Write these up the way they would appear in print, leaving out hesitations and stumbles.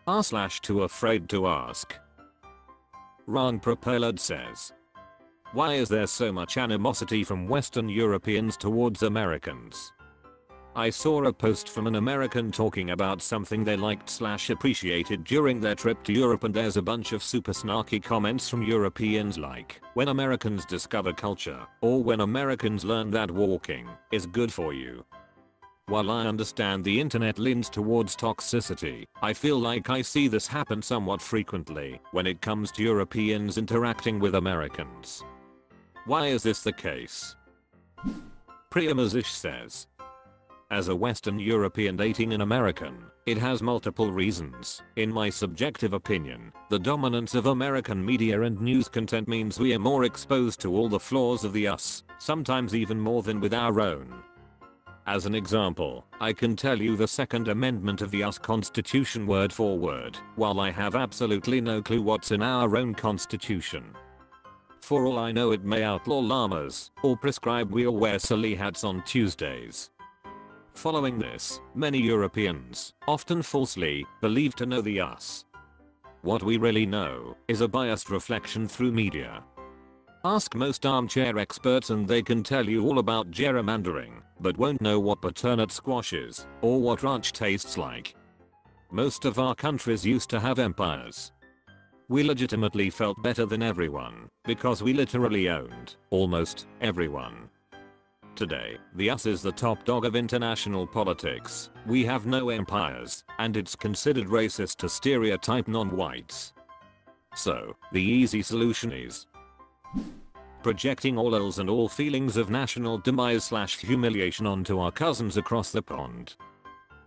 r/TooAfraidToAsk. Wrong Propelled says, why is there so much animosity from Western Europeans towards Americans? I saw a post from an American talking about something they liked/appreciated during their trip to Europe, and there's a bunch of super snarky comments from Europeans like, when Americans discover culture, or when Americans learn that walking is good for you. While I understand the internet leans towards toxicity, I feel like I see this happen somewhat frequently when it comes to Europeans interacting with Americans. Why is this the case? Priyamazish says, as a Western European dating an American, it has multiple reasons. In my subjective opinion, the dominance of American media and news content means we are more exposed to all the flaws of the us, sometimes even more than with our own. As an example, I can tell you the Second Amendment of the US Constitution word for word, while I have absolutely no clue what's in our own constitution. For all I know, it may outlaw llamas, or prescribe we all wear silly hats on Tuesdays. Following this, many Europeans, often falsely, believe to know the us. What we really know is a biased reflection through media. Ask most armchair experts and they can tell you all about gerrymandering, but won't know what butternut squash is, or what ranch tastes like. Most of our countries used to have empires. We legitimately felt better than everyone, because we literally owned almost everyone. Today, the US is the top dog of international politics. We have no empires, and it's considered racist to stereotype non-whites. So, the easy solution is projecting all ills and all feelings of national demise/humiliation onto our cousins across the pond.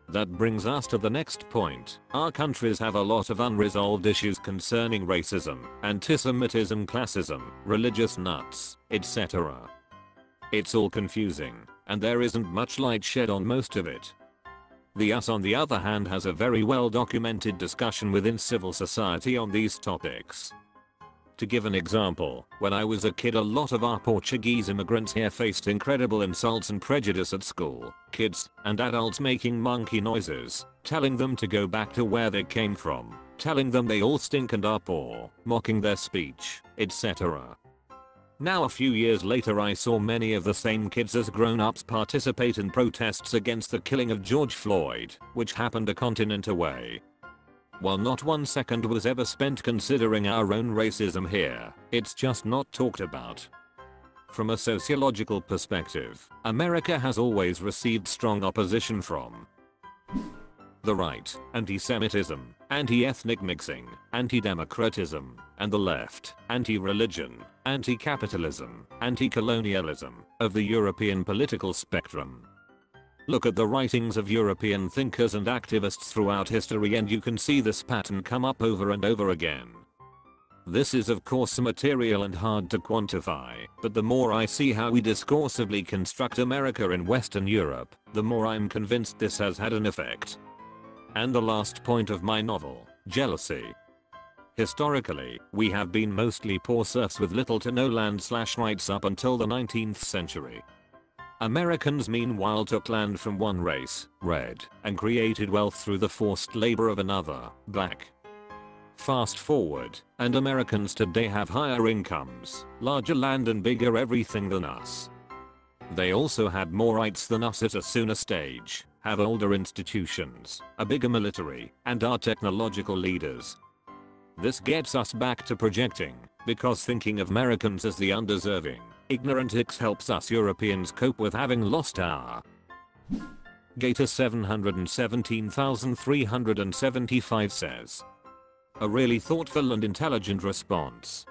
That brings us to the next point. Our countries have a lot of unresolved issues concerning racism, antisemitism, classism, religious nuts, etc. It's all confusing, and there isn't much light shed on most of it. The US on the other hand has a very well documented discussion within civil society on these topics. To give an example, when I was a kid, a lot of our Portuguese immigrants here faced incredible insults and prejudice at school, kids and adults making monkey noises, telling them to go back to where they came from, telling them they all stink and are poor, mocking their speech, etc. Now a few years later, I saw many of the same kids as grown-ups participate in protests against the killing of George Floyd, which happened a continent away. While not 1 second was ever spent considering our own racism here, it's just not talked about. From a sociological perspective, America has always received strong opposition from the right, anti-Semitism, anti-ethnic mixing, anti-democratism, and the left, anti-religion, anti-capitalism, anti-colonialism, of the European political spectrum. Look at the writings of European thinkers and activists throughout history and you can see this pattern come up over and over again. This is of course material and hard to quantify, but the more I see how we discursively construct America in Western Europe, the more I'm convinced this has had an effect. And the last point of my novel, jealousy. Historically, we have been mostly poor serfs with little to no land/rights up until the 19th century. Americans meanwhile took land from one race, red, and created wealth through the forced labor of another, black. Fast forward, and Americans today have higher incomes, larger land and bigger everything than us. They also had more rights than us at a sooner stage, have older institutions, a bigger military, and are technological leaders. This gets us back to projecting, because thinking of Americans as the undeserving, ignorant hicks helps us Europeans cope with having lost our. Gator 717,375 says, a really thoughtful and intelligent response.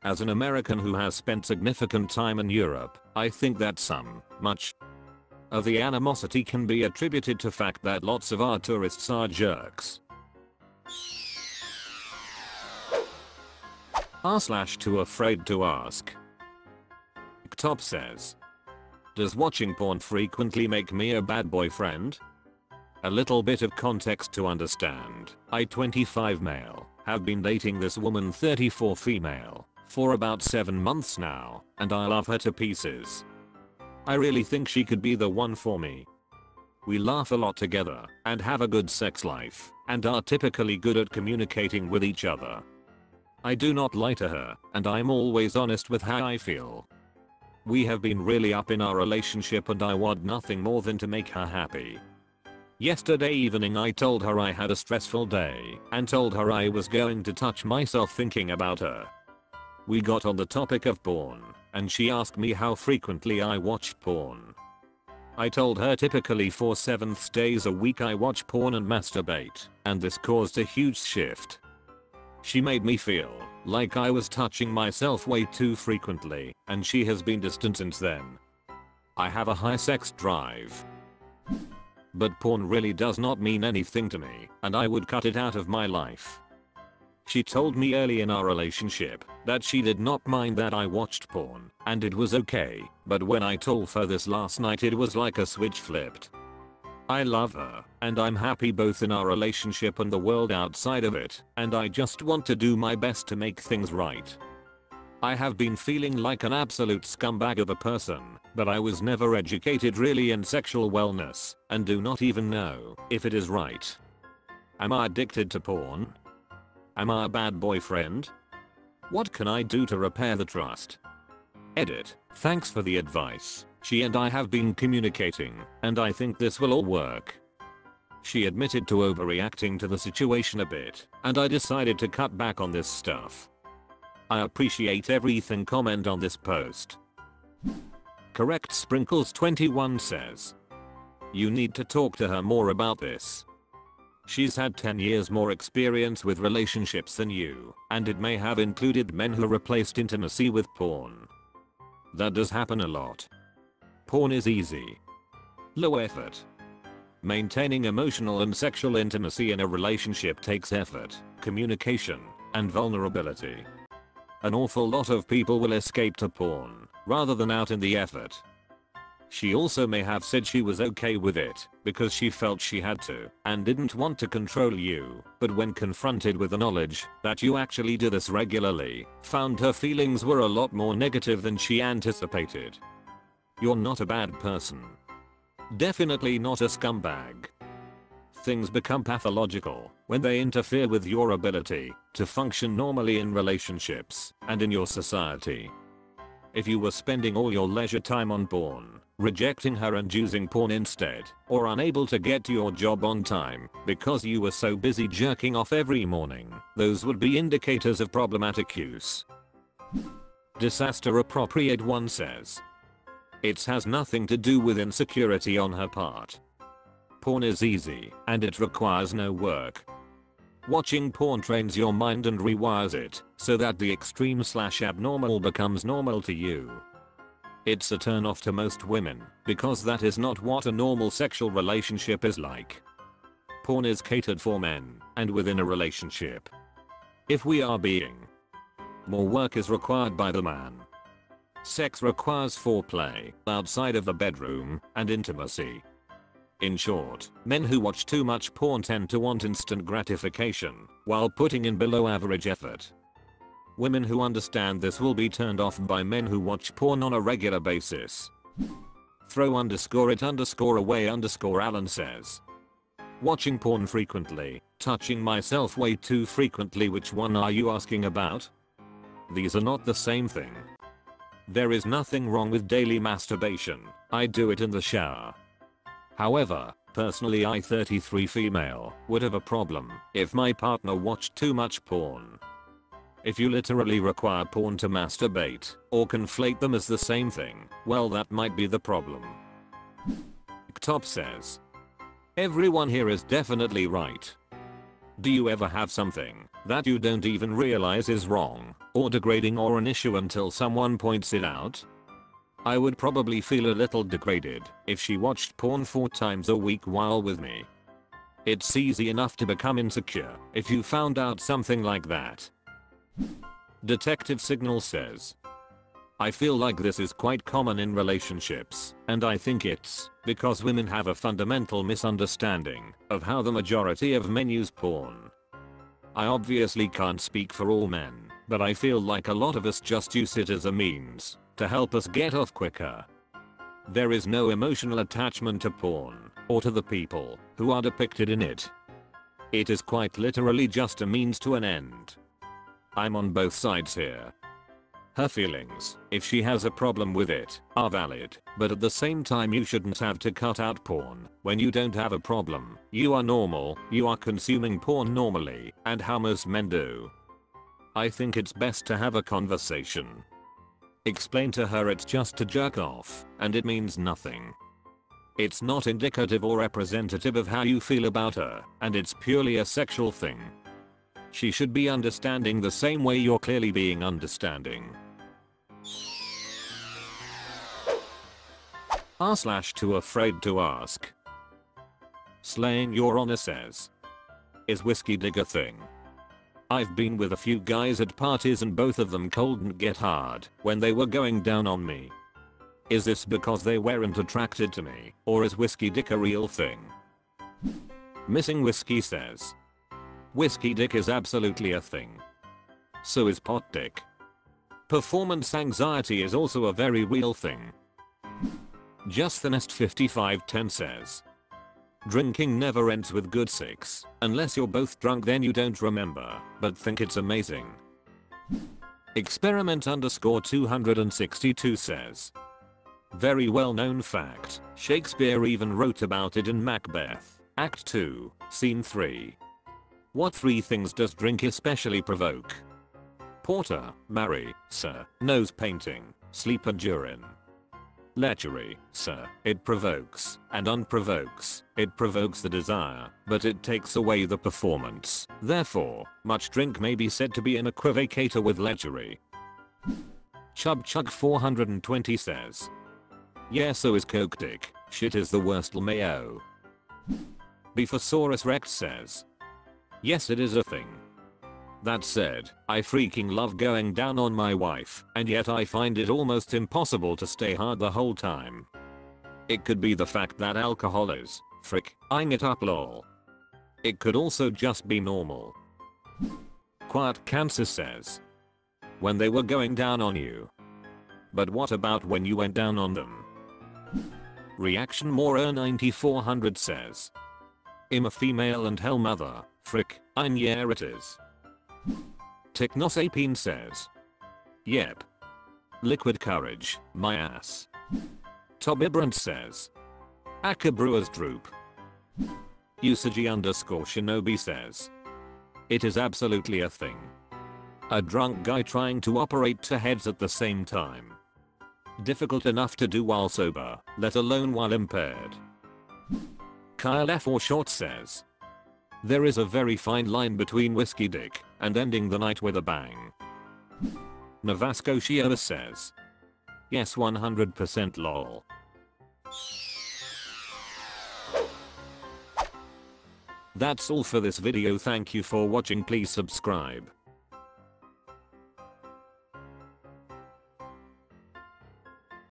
As an American who has spent significant time in Europe, I think that much of the animosity can be attributed to fact that lots of our tourists are jerks. r/TooAfraidToAsk. Top says, does watching porn frequently make me a bad boyfriend? A little bit of context to understand. I 25 male, have been dating this woman 34 female, for about 7 months now, and I love her to pieces. I really think she could be the one for me. We laugh a lot together and have a good sex life and are typically good at communicating with each other. I do not lie to her and I'm always honest with how I feel. We have been really up in our relationship and I want nothing more than to make her happy. Yesterday evening I told her I had a stressful day and told her I was going to touch myself thinking about her. We got on the topic of porn and she asked me how frequently I watched porn. I told her typically for 7 days a week I watch porn and masturbate, and this caused a huge shift. She made me feel like I was touching myself way too frequently, and she has been distant since then. I have a high sex drive, but porn really does not mean anything to me, and I would cut it out of my life. She told me early in our relationship that she did not mind that I watched porn, and it was okay, but when I told her this last night it was like a switch flipped. I love her, and I'm happy both in our relationship and the world outside of it, and I just want to do my best to make things right. I have been feeling like an absolute scumbag of a person, but I was never educated really in sexual wellness, and do not even know if it is right. Am I addicted to porn? Am I a bad boyfriend? What can I do to repair the trust? Edit. Thanks for the advice. She and I have been communicating, and I think this will all work. She admitted to overreacting to the situation a bit, and I decided to cut back on this stuff. I appreciate everything. Comment on this post. Correct Sprinkles 21 says, you need to talk to her more about this. She's had 10 years more experience with relationships than you, and it may have included men who replaced intimacy with porn. That does happen a lot. Porn is easy, low effort. Maintaining emotional and sexual intimacy in a relationship takes effort, communication, and vulnerability. An awful lot of people will escape to porn rather than out in the effort. She also may have said she was okay with it because she felt she had to and didn't want to control you, but when confronted with the knowledge that you actually do this regularly, found her feelings were a lot more negative than she anticipated. You're not a bad person. Definitely not a scumbag. Things become pathological when they interfere with your ability to function normally in relationships and in your society. If you were spending all your leisure time on porn, rejecting her and using porn instead, or unable to get to your job on time because you were so busy jerking off every morning, those would be indicators of problematic use. Disaster Appropriate 1 says, it has nothing to do with insecurity on her part. Porn is easy, and it requires no work. Watching porn trains your mind and rewires it, so that the extreme/abnormal becomes normal to you. It's a turn off to most women, because that is not what a normal sexual relationship is like. Porn is catered for men, and within a relationship. If we are being, more work is required by the man. Sex requires foreplay, outside of the bedroom, and intimacy. In short, men who watch too much porn tend to want instant gratification, while putting in below average effort. Women who understand this will be turned off by men who watch porn on a regular basis. Throw_it_away_Alan says, watching porn frequently, touching myself way too frequently. Which one are you asking about? These are not the same thing. There is nothing wrong with daily masturbation. I do it in the shower. However, personally I 33 female would have a problem if my partner watched too much porn. If you literally require porn to masturbate, or conflate them as the same thing, well that might be the problem. Top says, everyone here is definitely right. Do you ever have something that you don't even realize is wrong, or degrading, or an issue until someone points it out? I would probably feel a little degraded if she watched porn 4 times a week while with me. It's easy enough to become insecure if you found out something like that. Detective Signal says, I feel like this is quite common in relationships, and I think it's because women have a fundamental misunderstanding of how the majority of men use porn. I obviously can't speak for all men, but I feel like a lot of us just use it as a means to help us get off quicker. There is no emotional attachment to porn or to the people who are depicted in it. It is quite literally just a means to an end. I'm on both sides here. Her feelings, if she has a problem with it, are valid, but at the same time you shouldn't have to cut out porn when you don't have a problem. You are normal, you are consuming porn normally, and how most men do. I think it's best to have a conversation. Explain to her it's just to jerk off, and it means nothing. It's not indicative or representative of how you feel about her, and it's purely a sexual thing. She should be understanding the same way you're clearly being understanding. r/TooAfraidToAsk. Slaying Your Honor says, is whiskey dig a thing? I've been with a few guys at parties and both of them couldn't get hard when they were going down on me. Is this because they weren't attracted to me, or is whiskey dick a real thing? Missing Whiskey says, whiskey dick is absolutely a thing. So is pot dick. Performance anxiety is also a very real thing. Just the Nest 5510 says, drinking never ends with good sex, unless you're both drunk, then you don't remember, but think it's amazing. Experiment_262 says, very well known fact, Shakespeare even wrote about it in Macbeth, Act 2, Scene 3. What 3 things does drink especially provoke? Porter, marry, sir, nose painting, sleep and urine. Lechery, sir, it provokes, and unprovokes, it provokes the desire, but it takes away the performance. Therefore, much drink may be said to be an equivocator with lechery. Chug 420 says, yeah, so is coke dick, shit is the worst LMAO. Beefosaurus Rex says, yes, it is a thing. That said, I freaking love going down on my wife, and yet I find it almost impossible to stay hard the whole time. It could be the fact that alcohol is, eyeing it up lol. It could also just be normal. Quiet Cancer says, when they were going down on you. But what about when you went down on them? Reaction More 9400 says, I'm a female and hell mother, yeah it is. Technosapine says, yep. Liquid Courage, my ass. Tobibrant says, Aka Brewers Droop. Usagi_Shinobi says, it is absolutely a thing. A drunk guy trying to operate 2 heads at the same time. Difficult enough to do while sober, let alone while impaired. Kyle F. or Short says, there is a very fine line between whiskey dick and ending the night with a bang. Navasco Shioa says, yes 100% lol. That's all for this video, thank you for watching, please subscribe.